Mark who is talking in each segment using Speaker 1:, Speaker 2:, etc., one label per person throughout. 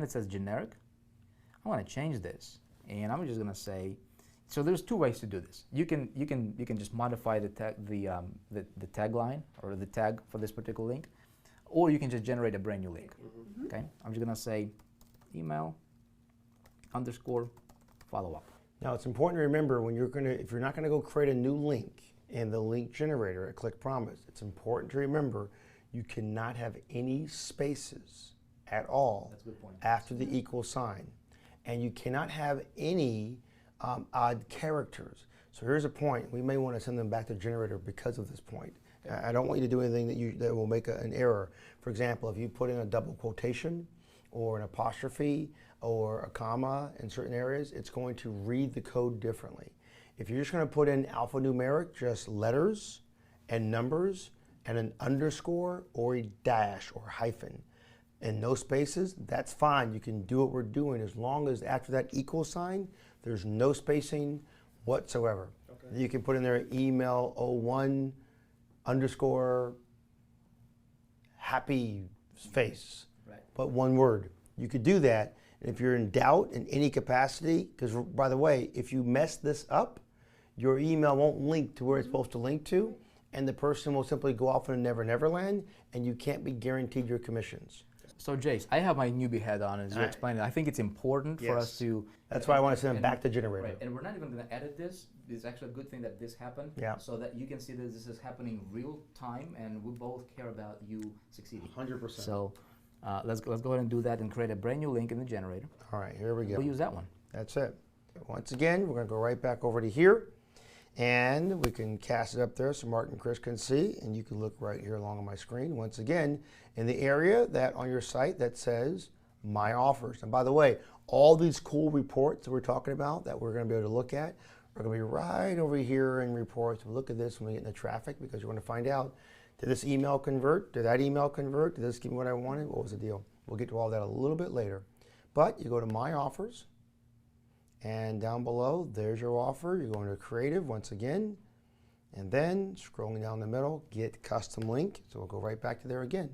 Speaker 1: it says generic. I want to change this, and I'm just going to say, so there's two ways to do this. You can just modify the tagline or the tag for this particular link, or you can just generate a brand new link. Okay, I'm just going to say email _ follow up.
Speaker 2: Now it's important to remember when if you're not going to go create a new link in the link generator at click3, it's important to remember you cannot have any spaces at all after the equal sign. And you cannot have any odd characters. So here's a point. We may want to send them back to the generator because of this point. I don't want you to do anything that will make an error. For example, if you put in a double quotation or an apostrophe or a comma in certain areas, it's going to read the code differently. If you're just going to put in alphanumeric, just letters and numbers and an underscore or a dash or hyphen and no spaces, that's fine. You can do what we're doing as long as after that equal sign, there's no spacing whatsoever. Okay. You can put in there email 01 _ happy face, right. But one word. You could do that. And if you're in doubt in any capacity, because by the way, if you mess this up, your email won't link to where it's supposed to link to, and the person will simply go off in a never land, and you can't be guaranteed your commissions.
Speaker 1: So Jace, I have my newbie hat on as you explained it. I think it's important for us to...
Speaker 2: That's why I want to send them back to generator.
Speaker 1: Right, and we're not even going to edit this. It's actually a good thing that this happened, so that you can see that this is happening real time, and we both care about you succeeding.
Speaker 2: 100%.
Speaker 1: So let's go ahead and do that and create a brand new link in the generator.
Speaker 2: All right, here we go.
Speaker 1: We'll use that one.
Speaker 2: That's it. Once again, we're going to go right back over to here, and we can cast it up there so Mark and Chris can see, and you can look right here along on my screen. Once again, in the area that on your site that says My Offers. And by the way, all these cool reports that we're talking about that we're going to be able to look at are going to be right over here in reports. We'll look at this when we get into traffic because we're going to find out, did this email convert? Did that email convert? Did this give me what I wanted? What was the deal? We'll get to all that a little bit later. But you go to My Offers, and down below, there's your offer. You're going to Creative once again, and then scrolling down the middle, Get Custom Link. So we'll go right back to there again.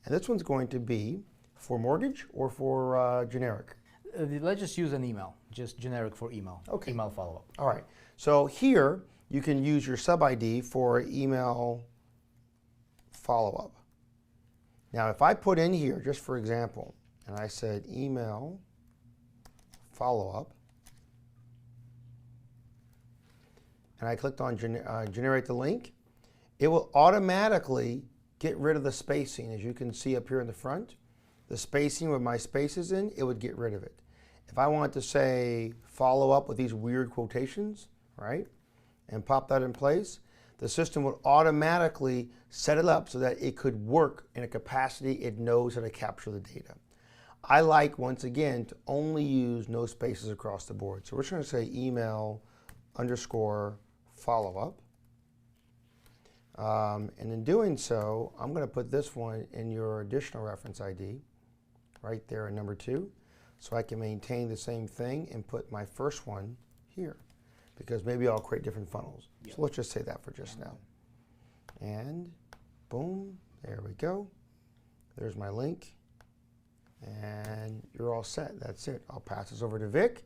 Speaker 2: And this one's going to be for mortgage or for generic?
Speaker 1: Let's just use an email, just generic for email.
Speaker 2: Okay.
Speaker 1: Email follow-up.
Speaker 2: All right. So here, you can use your sub ID for email follow-up. Now, if I put in here, just for example, and I said email follow-up, and I clicked on generate the link, it will automatically get rid of the spacing. As you can see up here in the front, the spacing with my spaces in, it would get rid of it. If I want to say follow up with these weird quotations, right, and pop that in place, the system would automatically set it up so that it could work in a capacity it knows how to capture the data. I like, once again, to only use no spaces across the board. So we're just going to say email _ follow up. And in doing so, I'm going to put this one in your additional reference ID right there in number 2. So I can maintain the same thing and put my first one here because maybe I'll create different funnels. Yep. So let's just say that for just now. And boom, there we go. There's my link. And you're all set. That's it. I'll pass this over to Vic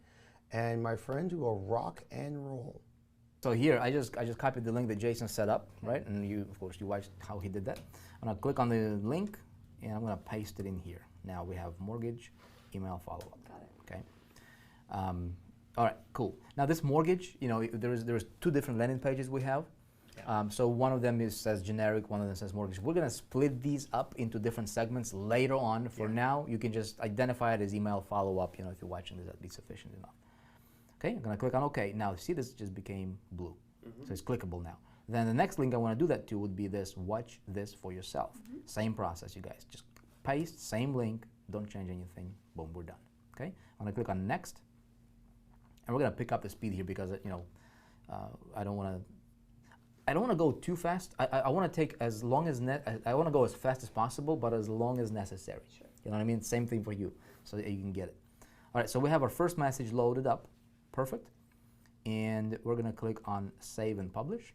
Speaker 2: and my friends who will rock and roll.
Speaker 1: So here, I just copied the link that Jason set up, right? And you, of course, you watched how he did that. I'm gonna click on the link, and I'm gonna paste it in here. Now we have mortgage, email follow-up.
Speaker 3: Got it.
Speaker 1: Okay. All right, cool. Now this mortgage, you know, there's 2 different landing pages we have. Yeah. So one of them says generic, one of them says mortgage. We're gonna split these up into different segments later on. For now, you can just identify it as email follow-up. You know, if you're watching this, that'd be sufficient enough. Okay, I'm going to click on OK. Now, see, this just became blue. So it's clickable now. Then the next link I want to do that to would be this, watch this for yourself. Same process, you guys. Just paste, same link, don't change anything. Boom, we're done. Okay, I'm going to click on next. And we're going to pick up the speed here because, you know, I don't want to go too fast. I want to take as long as, I want to go as fast as possible, but as long as necessary. Sure. You know what I mean? Same thing for you, so that you can get it. All right, so we have our first message loaded up. Perfect. And we're going to click on Save and Publish.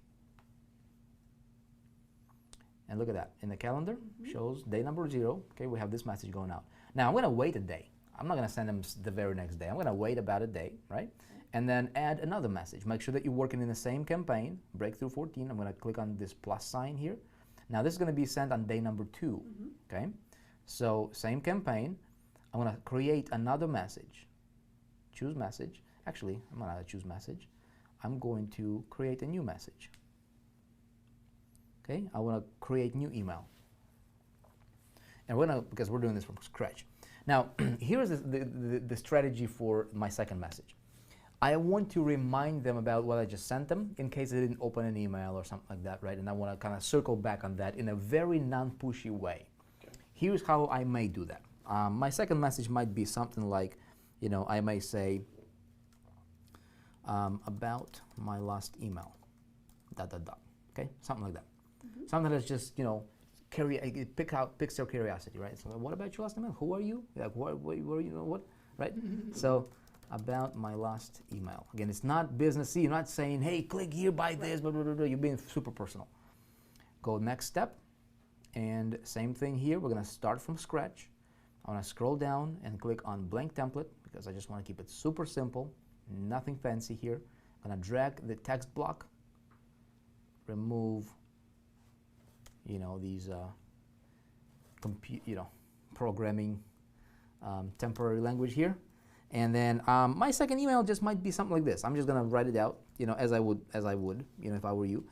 Speaker 1: And look at that. In the calendar, shows day number 0. Okay, we have this message going out. Now, I'm going to wait a day. I'm not going to send them the very next day. I'm going to wait about a day, right? And then add another message. Make sure that you're working in the same campaign, breakthrough 14. I'm going to click on this plus sign here. Now this is going to be sent on day number 2, okay? So same campaign. I'm going to create another message. Choose message. Actually, I'm not going to choose message. I'm going to create a new message. Okay, I want to create new email. And we're gonna, because we're doing this from scratch. Now, here's the strategy for my second message. I want to remind them about what I just sent them in case they didn't open an email or something like that, right? And I want to kind of circle back on that in a very non-pushy way. Okay. Here's how I may do that. My second message might be something like, you know, I may say, about my last email, ... okay? Something like that. Something that's just, you know, picks their curiosity, right? So what about your last email? Who are you? Like, what you know, what, right? So about my last email. Again, it's not businessy. You're not saying, hey, click here, buy this, blah, blah, blah, blah. You're being super personal. Go next step, and same thing here. We're gonna start from scratch. I wanna scroll down and click on blank template because I just wanna keep it super simple, nothing fancy here. I'm gonna drag the text block, remove, you know, these programming temporary language here. And then my second email just might be something like this. I'm just gonna write it out, you know, as I would, you know, if I were you.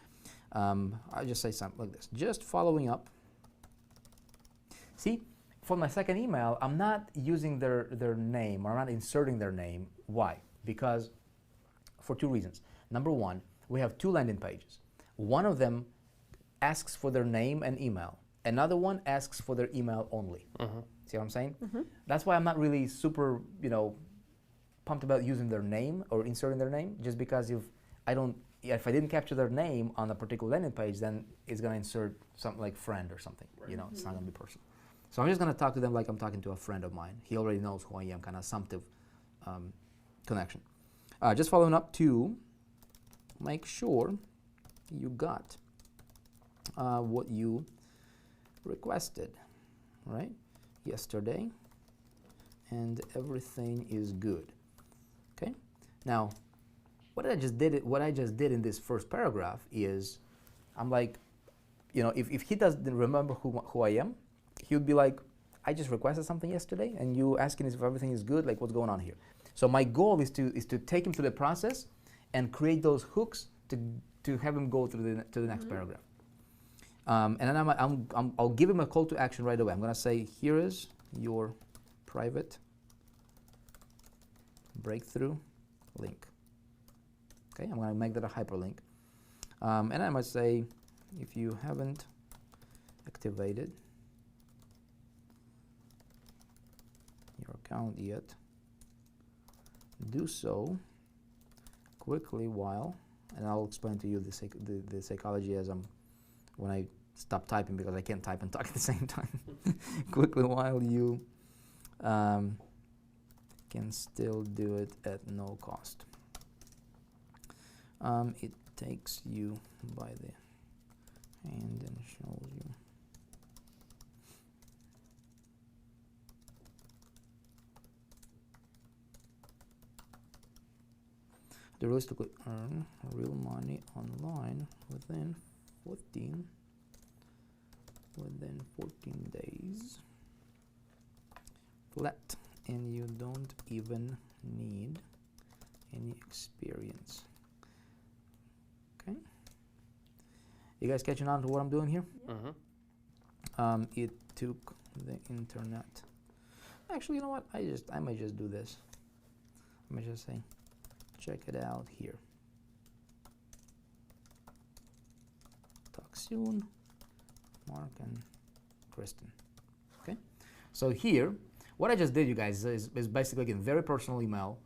Speaker 1: I'll just say something like this. Just following up. See, for my second email, I'm not using their name, or I'm not inserting their name. Why? Because for 2 reasons. Number one, we have 2 landing pages. One of them asks for their name and email. Another one asks for their email only. See what I'm saying? That's why I'm not really super, you know, pumped about using their name or inserting their name, just because if I didn't capture their name on a particular landing page, then it's gonna insert something like friend or something. You know, it's not gonna be personal. So I'm just gonna talk to them like I'm talking to a friend of mine. He already knows who I am, kind of assumptive connection. Just following up to make sure you got what you requested, right? Yesterday, and everything is good. Okay. Now, what I just did in this first paragraph is, I'm like, you know, if he doesn't remember who I am, he would be like, I just requested something yesterday, and you asking if everything is good. Like, what's going on here? So my goal is to take him through the process and create those hooks to have him go through to the next paragraph. And then I'll give him a call to action right away. I'm going to say, here is your private breakthrough link. Okay, I'm going to make that a hyperlink. And I might say, if you haven't activated your account yet, do so quickly while, and I'll explain to you the psychology as when I stop typing, because I can't type and talk at the same time. Quickly while you can still do it at no cost. It takes you by the hand and shows you. The rules to earn real money online within 14 days flat, and you don't even need any experience. Okay, you guys catching on to what I'm doing here? It took the internet. Actually, you know what? I might just do this. I might just say, check it out here. Talk soon, Mark and Kristen. Okay, so here, what I just did, you guys, is basically, again, very personal email.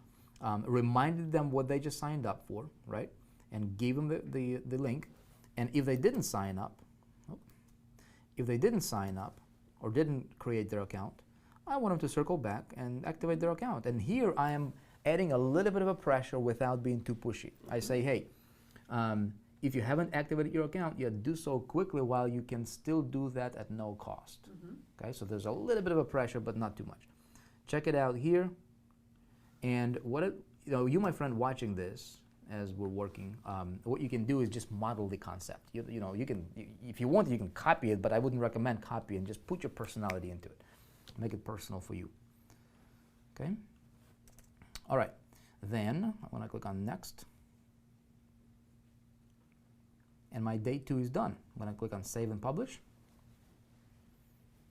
Speaker 1: Reminded them what they just signed up for, right? And gave them the link. And if they didn't sign up, or didn't create their account, I want them to circle back and activate their account. And here I am adding a little bit of a pressure without being too pushy. I say, hey, if you haven't activated your account yet, do so quickly while you can still do that at no cost. Okay, so there's a little bit of a pressure, but not too much. check it out here. And you, my friend, watching this as we're working, what you can do is just model the concept. You can, if you want, you can copy it, but I wouldn't recommend copying. Just put your personality into it. Make it personal for you. Okay. All right. Then I want to click on next. And my day 2 is done. I'm going to click on save and publish.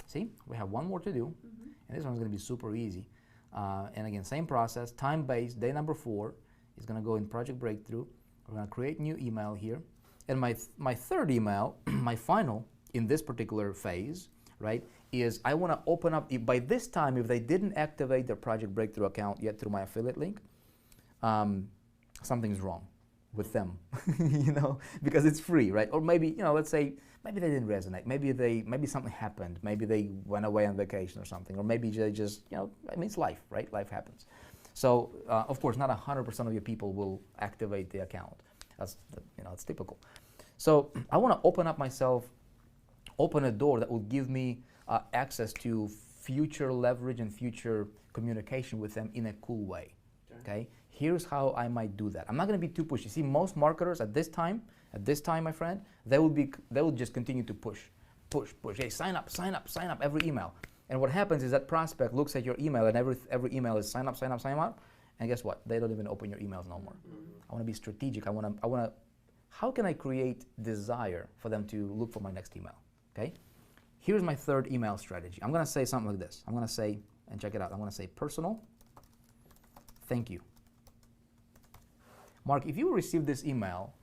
Speaker 1: See, we have one more to do. And this one's going to be super easy. And again, same process, time-based, day number 4 is going to go in Project Breakthrough. We're going to create new email here. And my third email, my final in this particular phase, right, is I want to open up, by this time, if they didn't activate their Project Breakthrough account yet through my affiliate link, something's wrong with them, because it's free, right? Or maybe, let's say, maybe they didn't resonate. Maybe something happened. Maybe they went away on vacation or something. Or maybe they just, it's life, right? Life happens. So, of course, not 100% of your people will activate the account. That's, it's typical. So I want to open up myself, open a door that will give me access to future leverage and future communication with them in a cool way, okay? Here's how I might do that. I'm not going to be too pushy. See, most marketers at this time, my friend, they will just continue to push. Hey, sign up every email. And what happens is that prospect looks at your email, and every email is sign up. And guess what? They don't even open your emails no more. I want to be strategic. I want to. How can I create desire for them to look for my next email? Okay. Here's my third email strategy. I'm going to say something like this. I'm going to say, and check it out. I'm going to say personal. Thank you. Mark, if you received this email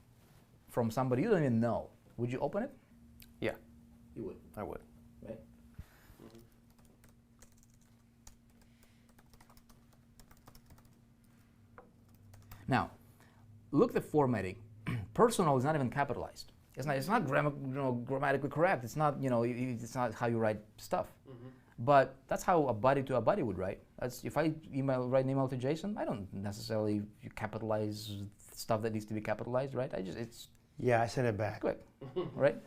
Speaker 1: from somebody you don't even know, would you open it?
Speaker 3: Yeah.
Speaker 1: You would.
Speaker 3: I would.
Speaker 1: Right? Now, look at the formatting. Personal is not even capitalized. It's not grammatically correct. It's not, it's not how you write stuff. But that's how a buddy to a buddy would write. That's, if I write an email to Jason, I don't necessarily capitalize stuff that needs to be capitalized, right?
Speaker 2: Yeah, I sent it back.
Speaker 1: Quick, right?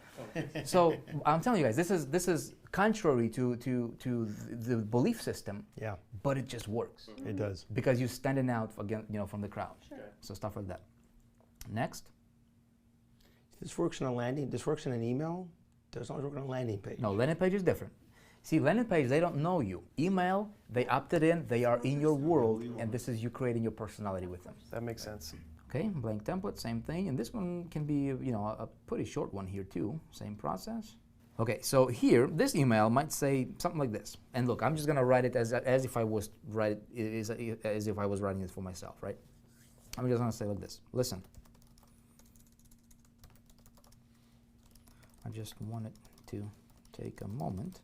Speaker 1: So I'm telling you guys, this is contrary to the belief system.
Speaker 2: Yeah.
Speaker 1: But it just works.
Speaker 2: It does.
Speaker 1: Because you're standing out again, from the crowd. Sure. So stuff like that. Next.
Speaker 2: This works in a landing. This works in an email. Does not work on a landing page.
Speaker 1: No, landing page is different. See, landing page, they don't know you. Email, they opted in, they are in your world, and this is you creating your personality with them.
Speaker 3: That makes sense.
Speaker 1: Okay, blank template, same thing. And this one can be, a pretty short one here too. Same process. Okay, so here, this email might say something like this. And look, I'm just gonna write it as if I was writing it for myself, right? I'm just gonna say like this. Listen. I just wanted to take a moment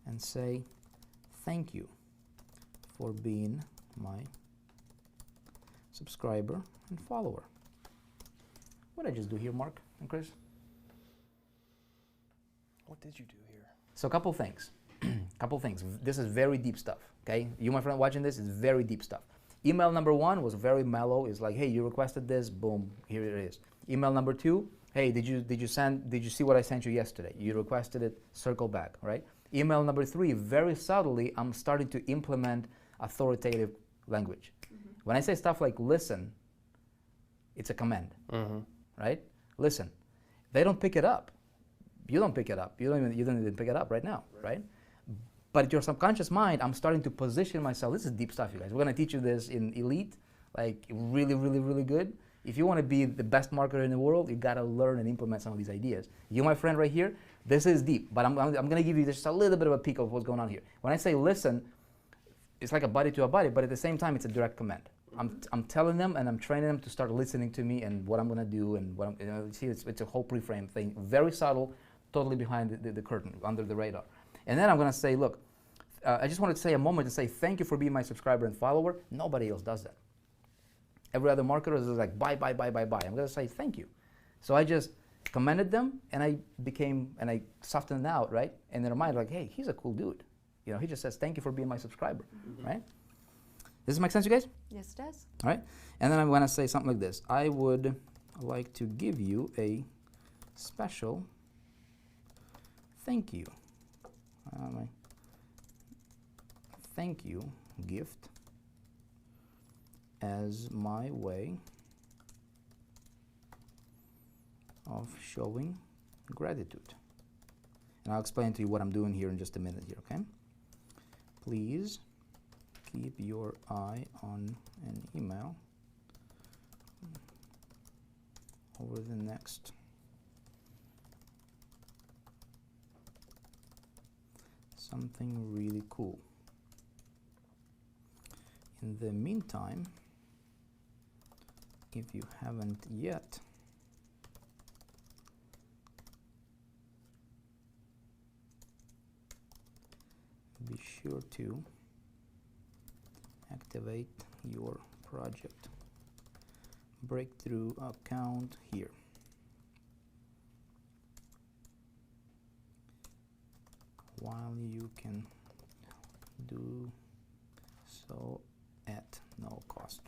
Speaker 1: and say thank you for being my subscriber and follower. What did I just do here, Mark and Chris?
Speaker 3: What did you do here?
Speaker 1: So a couple things. This is very deep stuff, okay? You, my friend, watching this is very deep stuff. Email number 1 was very mellow. It's like, hey, you requested this, boom, here it is. Email number 2, hey, did you see what I sent you yesterday? You requested it, circle back, right? Email number 3, very subtly, I'm starting to implement authoritative language. When I say stuff like listen, it's a command, right? Listen. They don't pick it up. You don't pick it up. You don't even pick it up right now, right? But your subconscious mind, I'm starting to position myself. This is deep stuff, you guys. We're going to teach you this in Elite, like really, really, really good. If you want to be the best marketer in the world, you got to learn and implement some of these ideas. You, my friend, right here, this is deep, but I'm going to give you just a little bit of a peek of what's going on here. When I say listen, it's like a buddy to a buddy, but at the same time, it's a direct command. I'm telling them and I'm training them to start listening to me and what I'm going to do and what see, it's a whole pre-frame thing, very subtle, totally behind the curtain, under the radar. And then I'm going to say, look, I just wanted to say a moment to say thank you for being my subscriber and follower. Nobody else does that. Every other marketer is like, bye. I'm going to say thank you. So I just commended them, and I softened out, right? And in their mind, like, hey, he's a cool dude. He just says thank you for being my subscriber, right? Does this make sense, you guys?
Speaker 4: Yes, it does.
Speaker 1: All right. And then I'm going to say something like this. I would like to give you a special thank you. Thank you gift as my way of showing gratitude. And I'll explain to you what I'm doing here in just a minute here, okay? Please keep your eye on an email over the next something really cool. In the meantime, if you haven't yet, be sure to activate your project breakthrough account here. While you can do so at no cost.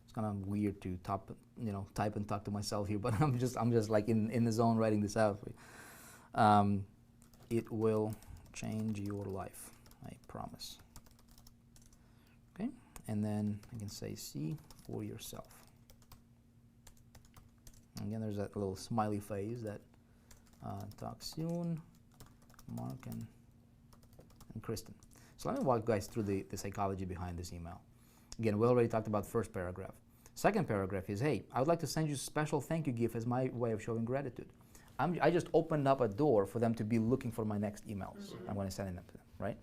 Speaker 1: It's kind of weird to type and talk to myself here, but I'm just like in the zone writing this out for you. It will change your life, I promise. Okay, and then I can say see for yourself. Again, there's that little smiley face that talk soon, Mark and Kristen. So let me walk you guys through the psychology behind this email. Again, we already talked about the first paragraph. Second paragraph is, hey, I would like to send you a special thank you gift as my way of showing gratitude. I just opened up a door for them to be looking for my next emails. I'm going to send them to them, right?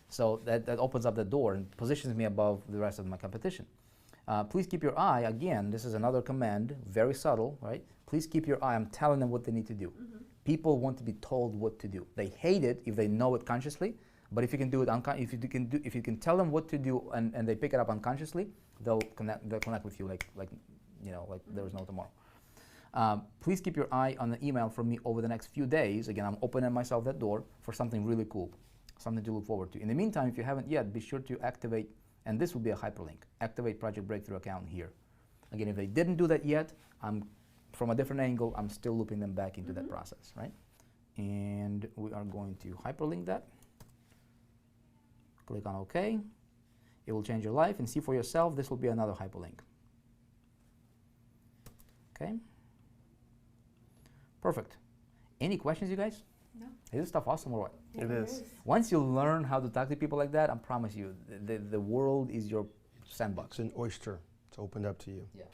Speaker 1: So that opens up the door and positions me above the rest of my competition. Please keep your eye, again, this is another command, very subtle, right? Please keep your eye, I'm telling them what they need to do. People want to be told what to do. They hate it if they know it consciously, but if you can do it if you can tell them what to do and they pick it up unconsciously, they'll connect with you like there was no tomorrow. Please keep your eye on the email from me over the next few days. Again, I'm opening myself that door for something really cool, something to look forward to. In the meantime, if you haven't yet, be sure to activate, and this will be a hyperlink, activate Project Breakthrough account here. Again, if they didn't do that yet, from a different angle, I'm still looping them back into that process, right? And we are going to hyperlink that. Click on OK. It will change your life, and see for yourself, this will be another hyperlink. Okay? Perfect. Any questions, you guys?
Speaker 4: No.
Speaker 1: Is this stuff awesome or what?
Speaker 3: It is.
Speaker 1: Once you learn how to talk to people like that, I promise you, the world is your sandbox.
Speaker 2: It's an oyster. It's opened up to you.
Speaker 1: Yeah.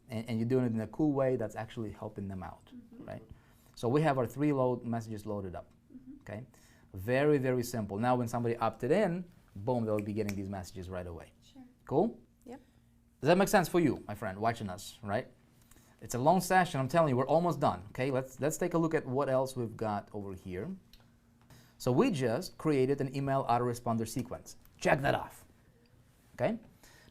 Speaker 1: And you're doing it in a cool way that's actually helping them out, right? So we have our 3 messages loaded up, okay? Very, very simple. Now when somebody opted in, boom, they'll be getting these messages right away.
Speaker 4: Sure.
Speaker 1: Cool?
Speaker 4: Yep.
Speaker 1: Does that make sense for you, my friend, watching us, right? It's a long session, I'm telling you, we're almost done, okay? Let's take a look at what else we've got over here. So we just created an email autoresponder sequence. Check that off, okay?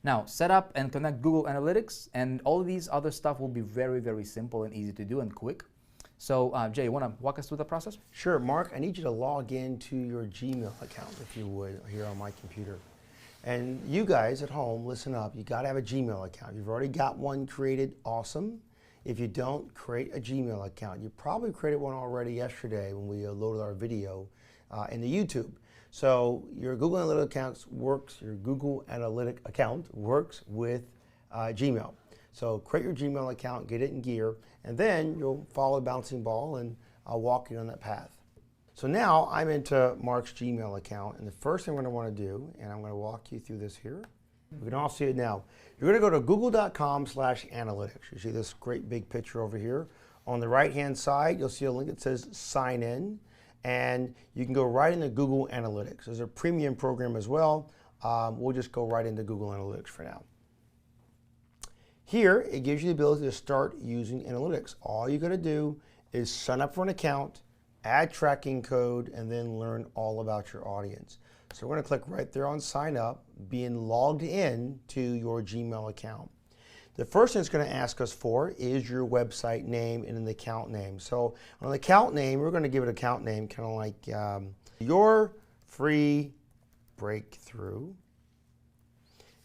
Speaker 1: Now, set up and connect Google Analytics, and all these other stuff will be very, very simple and easy to do and quick. So, Jay, you want to walk us through the process?
Speaker 2: Sure, Mark, I need you to log into your Gmail account, if you would, here on my computer. And you guys at home, listen up, you got to have a Gmail account. You've already got one created, awesome. If you don't, create a Gmail account. You probably created one already yesterday when we loaded our video into YouTube. So your Google Analytic account works with Gmail. So create your Gmail account, get it in gear, and then you'll follow a bouncing ball, and I'll walk you on that path. So now I'm into Mark's Gmail account, and the first thing we're going to want to do, and I'm going to walk you through this here. We can all see it now. You're going to go to google.com/analytics. You see this great big picture over here. On the right-hand side, you'll see a link that says sign in. And you can go right into Google Analytics. There's a premium program as well. We'll just go right into Google Analytics for now. Here, it gives you the ability to start using Analytics. All you got to do is sign up for an account, add tracking code, and then learn all about your audience. So we're going to click right there on sign up, being logged in to your Gmail account. The first thing it's going to ask us for is your website name and an account name. So on the account name, we're going to give it an account name, kind of like Your Free Breakthrough.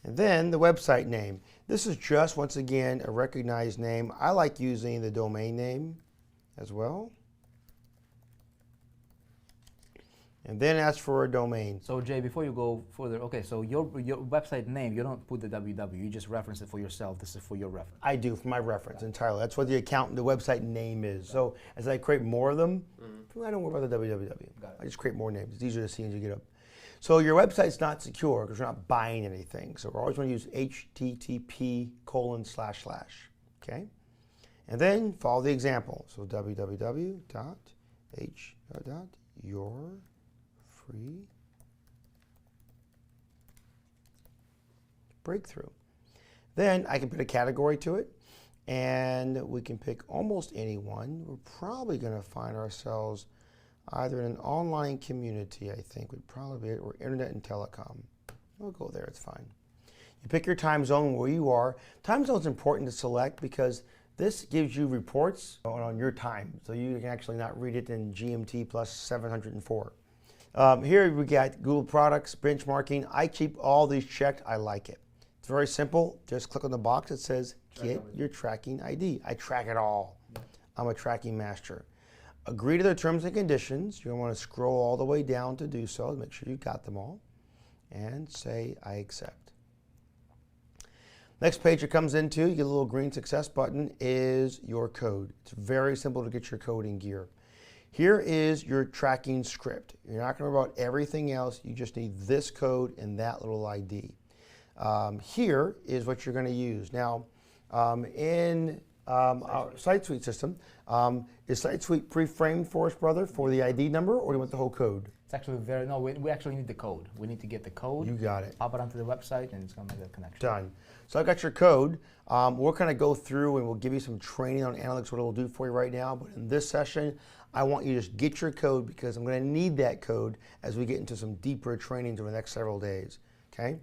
Speaker 2: And then the website name. This is just, once again, a recognized name. I like using the domain name as well. and then ask for a domain.
Speaker 1: So Jay, before you go further, okay, so your website name, you don't put the www, you just reference it for yourself. This is for your reference.
Speaker 2: I do, for my reference entirely. That's what the website name is. So as I create more of them, I don't worry about the www. I just create more names. It's easier to see as you get up. So your website's not secure because we're not buying anything. So we're always going to use http://. Okay? And then follow the example. So www.yourfree.breakthrough. Then I can put a category to it, and we can pick almost any one. We're probably going to find ourselves either in an online community, I think would probably be it, or internet and telecom. We'll go there, it's fine. You pick your time zone where you are. Time zone is important to select because this gives you reports on your time, so you can actually not read it in GMT plus 704. Here we got Google products, benchmarking. I keep all these checked. I like it. It's very simple. Just click on the box that says get your tracking ID. I track it all. I'm a tracking master. Agree to the terms and conditions. You're going to want to scroll all the way down to do so. Make sure you've got them all. And say I accept. Next page it comes into, you get a little green success button, is your code. It's very simple to get your code in gear. Here is your tracking script. You're not going to worry about everything else. You just need this code and that little ID. Here is what you're going to use. Now, in our SiteSuite system, is SiteSuite pre-framed for us, brother, for the ID number, or do you want the whole code?
Speaker 1: It's actually we actually need the code. We need to get the code.
Speaker 2: You got it.
Speaker 1: Pop it onto the website, and it's going to make that connection.
Speaker 2: Done. So I've got your code. We're going to go through and we'll give you some training on analytics, what it'll do for you right now. But in this session, I want you to just get your code because I'm going to need that code as we get into some deeper trainings over the next several days. Okay?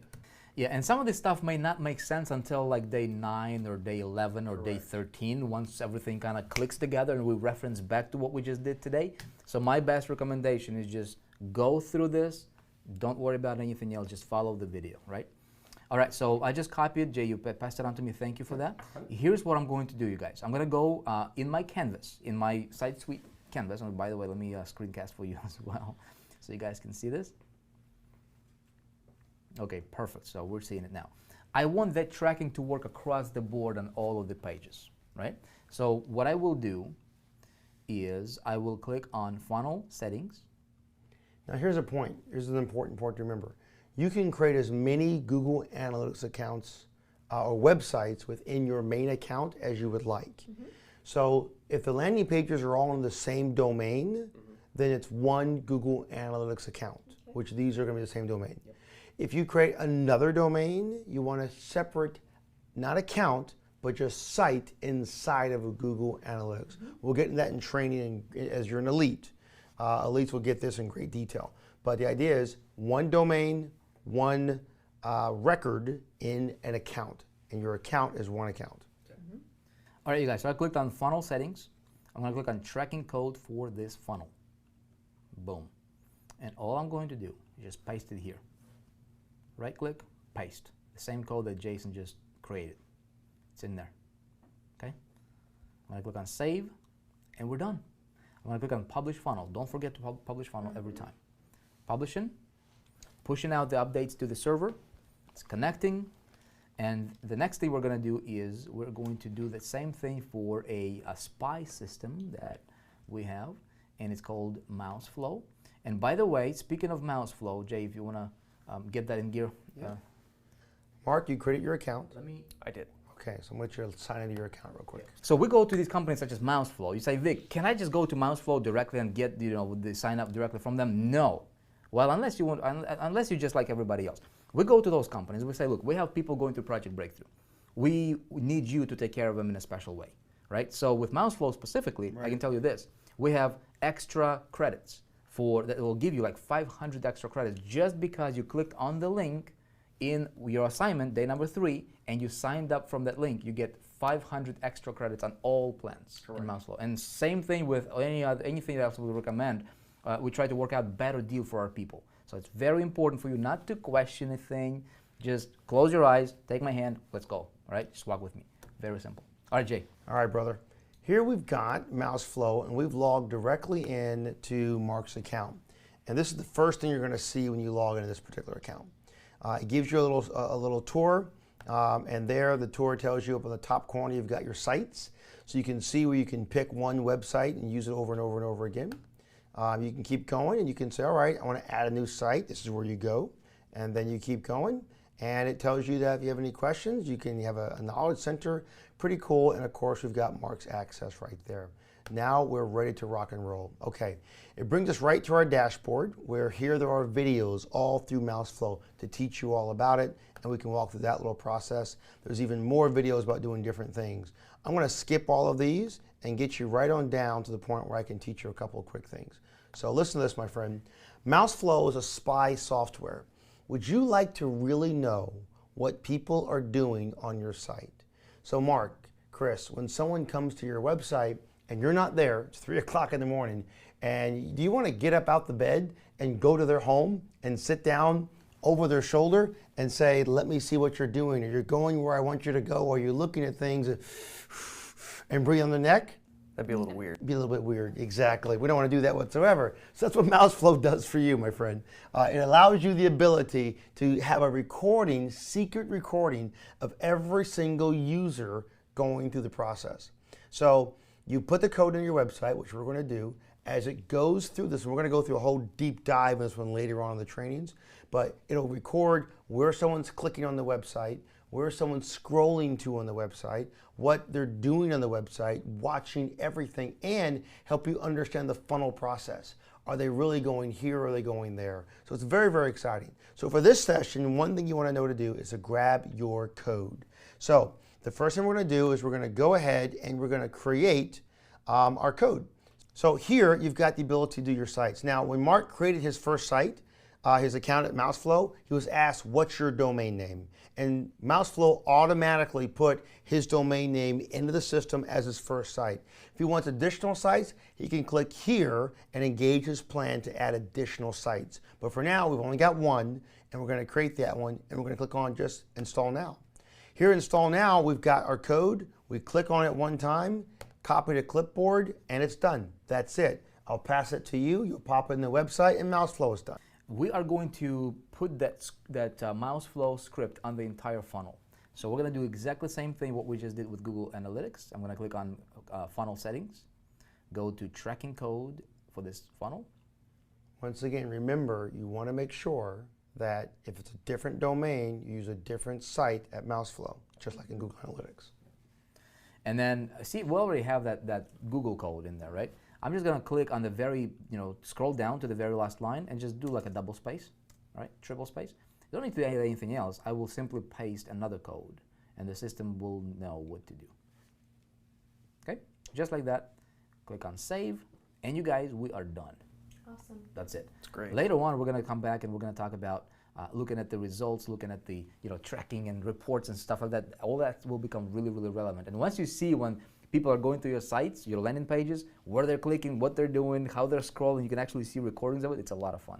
Speaker 1: Yeah, and some of this stuff may not make sense until like day 9 or day 11 or day 13, once everything kind of clicks together and we reference back to what we just did today. So my best recommendation is just go through this. Don't worry about anything else. Just follow the video, right? All right, so I just copied. Jay, you passed it on to me. Thank you for that. Here's what I'm going to do, you guys. I'm going to go in my canvas, in my SiteSuite canvas. And by the way, let me screencast for you as well so you guys can see this. Okay, perfect. So we're seeing it now. I want that tracking to work across the board on all of the pages, right? So what I will do is I will click on Funnel Settings.
Speaker 2: Now here's a point. Here's an important point to remember. You can create as many Google Analytics accounts or websites within your main account as you would like. So if the landing pages are all in the same domain, then it's one Google Analytics account, which these are going to be the same domain. If you create another domain, you want to separate, not account, but just site inside of a Google Analytics. We'll get into that in training as you're an elite. Elites will get this in great detail. But the idea is one domain, one record in an account. And your account is one account.
Speaker 1: All right, you guys, so I clicked on Funnel Settings. I'm going to click on Tracking Code for this funnel. Boom. And all I'm going to do is just paste it here. Right click, paste. The same code that Jason just created. It's in there. Okay? I'm going to click on Save, and we're done. I'm going to click on Publish Funnel. Don't forget to publish funnel every time. Publishing, pushing out the updates to the server. It's connecting. And the next thing we're going to do is we're going to do the same thing for a spy system that we have, and it's called MouseFlow. And by the way, speaking of MouseFlow, Jay, if you want to get that in gear.
Speaker 2: Mark, you create your account.
Speaker 3: I did.
Speaker 2: Okay, so I'm going to let you sign into your account real quick.
Speaker 1: So we go to these companies such as MouseFlow. You say, Vic, can I just go to MouseFlow directly and get the sign up directly from them? No. Well, unless you just like everybody else. We go to those companies. We say, look, we have people going through Project Breakthrough. We need you to take care of them in a special way, right? So with MouseFlow specifically, I can tell you this: we have extra credits that will give you like 500 extra credits just because you clicked on the link in your assignment, day number 3, and you signed up from that link. You get 500 extra credits on all plans in MouseFlow. And same thing with anything else we recommend. We try to work out a better deal for our people. So it's very important for you not to question anything. Just close your eyes, take my hand, let's go. All right, just walk with me. Very simple. All right, Jay.
Speaker 2: All right, brother. Here we've got MouseFlow, and we've logged directly in to Mark's account. And this is the first thing you're going to see when you log into this particular account. It gives you a little tour, and there the tour tells you up in the top corner you've got your sites. So you can see where you can pick one website and use it over and over and over again. You can keep going and you can say, all right, I want to add a new site. This is where you go. And then you keep going. And it tells you that if you have any questions, you can have a knowledge center. Pretty cool. And of course, we've got Mark's access right there. Now we're ready to rock and roll. Okay, it brings us right to our dashboard where here there are videos all through MouseFlow to teach you all about it, and we can walk through that little process. There's even more videos about doing different things. I'm going to skip all of these and get you right on down to the point where I can teach you a couple of quick things. So listen to this, my friend. MouseFlow is a spy software. Would you like to really know what people are doing on your site? So Mark, Chris, when someone comes to your website and you're not there, it's 3 o'clock in the morning, and do you want to get up out the bed and go to their home and sit down over their shoulder and say, let me see what you're doing, or you're going where I want you to go, or you're looking at things and breathe on the neck?
Speaker 3: That'd be a little weird.
Speaker 2: Be a little bit weird, exactly. We don't want to do that whatsoever. So that's what MouseFlow does for you, my friend. It allows you the ability to have a recording, secret recording of every single user going through the process. So you put the code in your website, which we're going to do. As it goes through this, and we're going to go through a whole deep dive in this one later on in the trainings, but it'll record where someone's clicking on the website, where someone's scrolling to on the website, what they're doing on the website, watching everything, and help you understand the funnel process. Are they really going here or are they going there? So it's very, very exciting. So for this session, one thing you want to know to do is to grab your code. So the first thing we're going to do is we're going to go ahead and we're going to create our code. So here you've got the ability to do your sites. Now, when Mark created his first site, his account at MouseFlow, he was asked, what's your domain name? And MouseFlow automatically put his domain name into the system as his first site. If he wants additional sites, he can click here and engage his plan to add additional sites. But for now, we've only got one, and we're going to create that one, and we're going to click on just Install Now. Here, Install Now, we've got our code. We click on it one time, copy to clipboard, and it's done. That's it. I'll pass it to you. You'll pop it in the website, and MouseFlow is done.
Speaker 1: We are going to put that MouseFlow script on the entire funnel. So we're going to do exactly the same thing what we just did with Google Analytics. I'm going to click on funnel settings, go to tracking code for this funnel.
Speaker 2: Once again, remember, you want to make sure that if it's a different domain, you use a different site at MouseFlow, just like in Google Analytics.
Speaker 1: And then, see, we already have that Google code in there, right? I'm just going to click on the very, scroll down to the very last line and just do like a double space, right? Triple space. You don't need to add anything else. I will simply paste another code and the system will know what to do. Okay? Just like that. Click on save, and you guys, we are done.
Speaker 4: Awesome.
Speaker 1: That's it.
Speaker 3: That's great.
Speaker 1: Later on, we're going to come back and we're going to talk about looking at the results, looking at the tracking and reports and stuff like that. All that will become really, really relevant. And once you see when people are going to your sites, your landing pages, where they're clicking, what they're doing, how they're scrolling, you can actually see recordings of it. It's a lot of fun.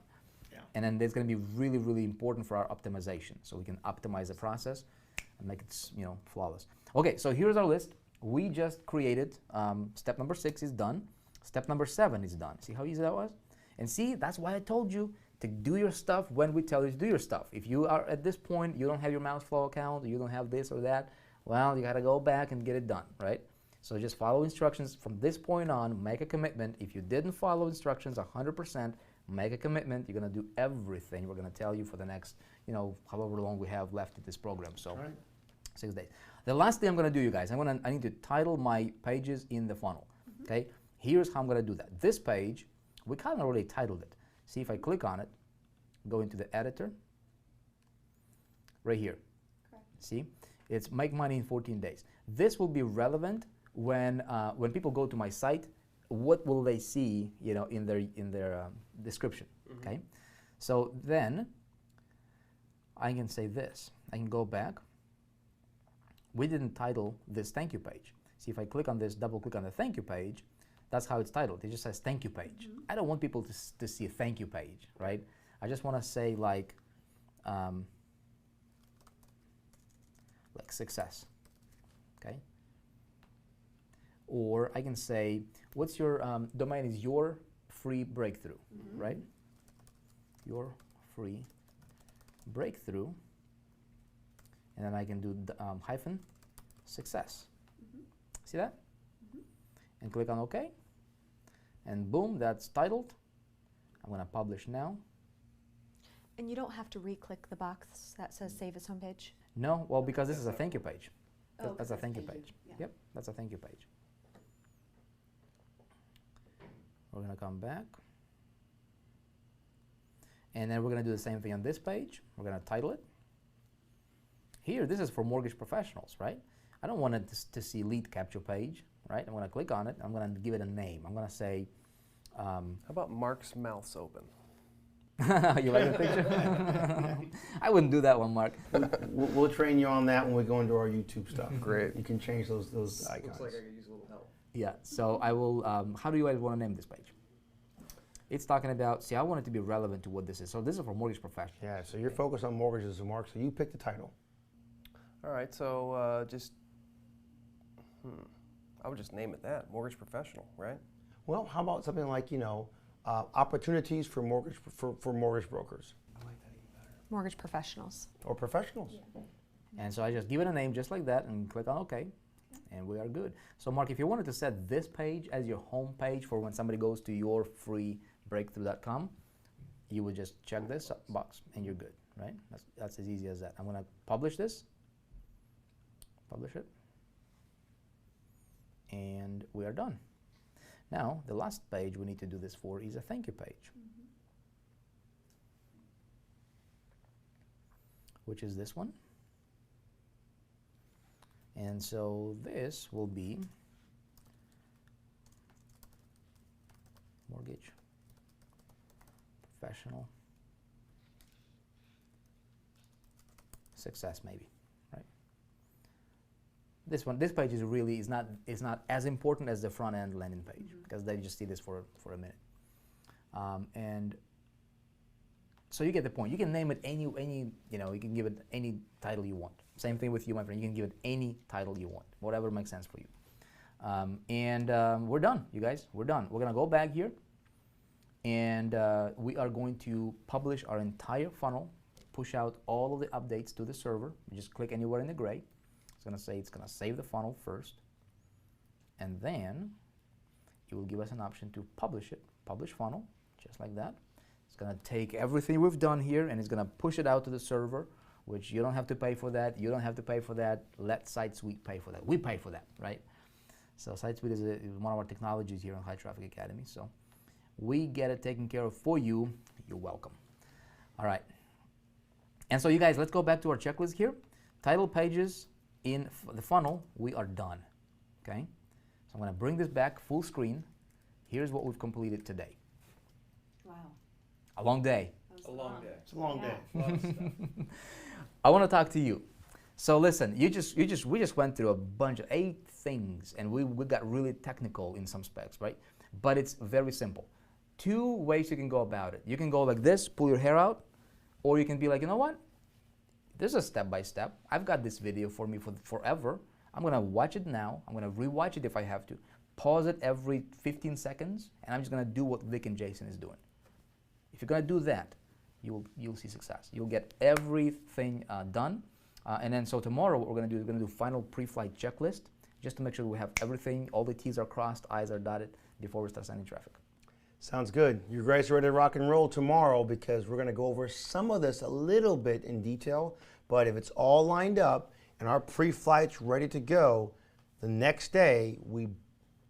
Speaker 1: Yeah. And then it's going to be really, really important for our optimization. So we can optimize the process and make it flawless. Okay, so here's our list. We just created, step number 6 is done. Step number 7 is done. See how easy that was? And see, that's why I told you to do your stuff when we tell you to do your stuff. If you are at this point, you don't have your MouseFlow account, or you don't have this or that, well, you got to go back and get it done, right? So just follow instructions from this point on, make a commitment. If you didn't follow instructions 100%, make a commitment. You're going to do everything we're going to tell you for the next, however long we have left in this program. So right. 6 days. The last thing I'm going to do, you guys, I need to title my pages in the funnel, okay? Here's how I'm going to do that. This page, we kind of already titled it. See if I click on it, go into the editor, right here. Correct. See, it's make money in 14 days. This will be relevant when people go to my site. What will they see, in their description? Okay, so then I can say this. I can go back. We didn't title this thank you page. See, if I click on this, double click on the thank you page, that's how it's titled. It just says thank you page. I don't want people to see a thank you page, right? I just want to say like success, okay? Or I can say, what's your domain is your free breakthrough, right? your free breakthrough, and then I can do hyphen success. See that? And click on OK, and boom, that's titled. I'm going to publish now.
Speaker 4: And you don't have to re-click the box that says save as homepage?
Speaker 1: No, well, because this is a thank you page.
Speaker 4: Oh,
Speaker 1: That's a thank you page.
Speaker 4: Yeah.
Speaker 1: Yep, that's a thank you page. We're going to come back. And then we're going to do the same thing on this page. We're going to title it. Here, this is for mortgage professionals, right? I don't want it to see lead capture page, right? I'm going to click on it. I'm going to give it a name. I'm going to say...
Speaker 3: How about Mark's mouth's open?
Speaker 1: You like the picture? I wouldn't do that one, Mark.
Speaker 2: We'll train you on that when we go into our YouTube stuff.
Speaker 3: Great.
Speaker 2: You can change those icons.
Speaker 3: Looks like I could use a little help.
Speaker 1: Yeah, so I will, how do you guys want to name this page? It's talking about, see, I want it to be relevant to what this is. So this is for mortgage professionals.
Speaker 2: Yeah, so you're focused on mortgages, Mark, so you pick the title.
Speaker 3: All right, so I would just name it that, mortgage professional, right?
Speaker 2: Well, how about something like, you know, opportunities for mortgage brokers
Speaker 3: I like that even better.
Speaker 4: Mortgage professionals.
Speaker 2: or professionals?
Speaker 4: Yeah.
Speaker 1: And so I just give it a name just like that and click on OK, and we are good. So Mark, if you wanted to set this page as your home page for when somebody goes to yourfreebreakthrough.com, you would just check this box and you're good, right? That's as easy as that. I'm going to publish this, publish it, and we are done. Now, the last page we need to do this for is a thank you page, which is this one. And so this will be mortgage professional success, maybe, right? This page is really is not as important as the front end landing page because they just see this for a minute, and so you get the point. You can name it any you know, you can give it any title you want. Same thing with you, my friend. You can give it any title you want, whatever makes sense for you. We're done, you guys. We're done. We're gonna go back here, and we are going to publish our entire funnel, push out all of the updates to the server. You just click anywhere in the gray. It's going to say it's going to save the funnel first, and then it will give us an option to publish it, publish funnel, just like that. It's going to take everything we've done here and it's going to push it out to the server, which you don't have to pay for that. You don't have to pay for that. Let SiteSuite pay for that. We pay for that, right? So SiteSuite is one of our technologies here on High Traffic Academy. So we get it taken care of for you. You're welcome. All right. And so you guys, let's go back to our checklist here. Title pages in the funnel, we are done, okay? So I'm going to bring this back full screen. Here's what we've completed today.
Speaker 4: Wow.
Speaker 1: A long day.
Speaker 3: A long day.
Speaker 2: It's a long day.
Speaker 3: A lot of stuff.
Speaker 1: I want to talk to you. So listen, we just went through a bunch of 8 things, and we got really technical in some specs, right? But it's very simple. 2 ways you can go about it. You can go like this, pull your hair out, or you can be like, you know what? There's a step-by-step. I've got this video for me forever. I'm going to watch it now. I'm going to rewatch it if I have to. Pause it every 15 seconds, and I'm just going to do what Vick and Jason is doing. If you're going to do that, you'll see success. You'll get everything done. And then so tomorrow what we're going to do is we're going to do final pre-flight checklist just to make sure we have everything, all the T's are crossed, I's are dotted before we start sending traffic.
Speaker 2: Sounds good. You guys are ready to rock and roll tomorrow because we're going to go over some of this a little bit in detail. But if it's all lined up and our pre-flight's ready to go, the next day we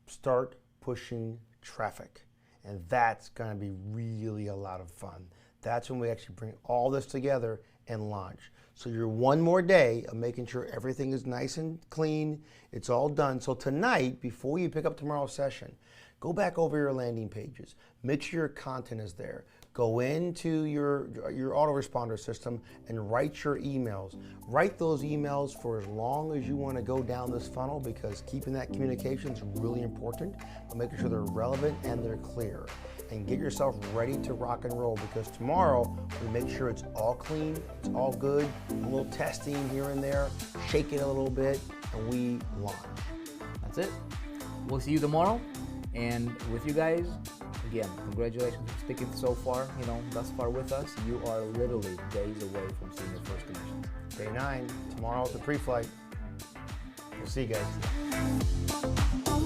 Speaker 2: start pushing traffic. And that's going to be really a lot of fun. That's when we actually bring all this together and launch. So you're one more day of making sure everything is nice and clean. It's all done. So tonight, before you pick up tomorrow's session, go back over your landing pages. Make sure your content is there. Go into your autoresponder system and write your emails. Write those emails for as long as you want to go down this funnel because keeping that communication is really important, but making sure they're relevant and they're clear. And get yourself ready to rock and roll because tomorrow we make sure it's all clean, it's all good, a little testing here and there, shake it a little bit, and we launch.
Speaker 1: That's it. We'll see you tomorrow. And with you guys, again, congratulations for sticking so far, thus far with us. You are literally days away from seeing your first commission.
Speaker 2: Day 9, tomorrow at the pre-flight. We'll see you guys.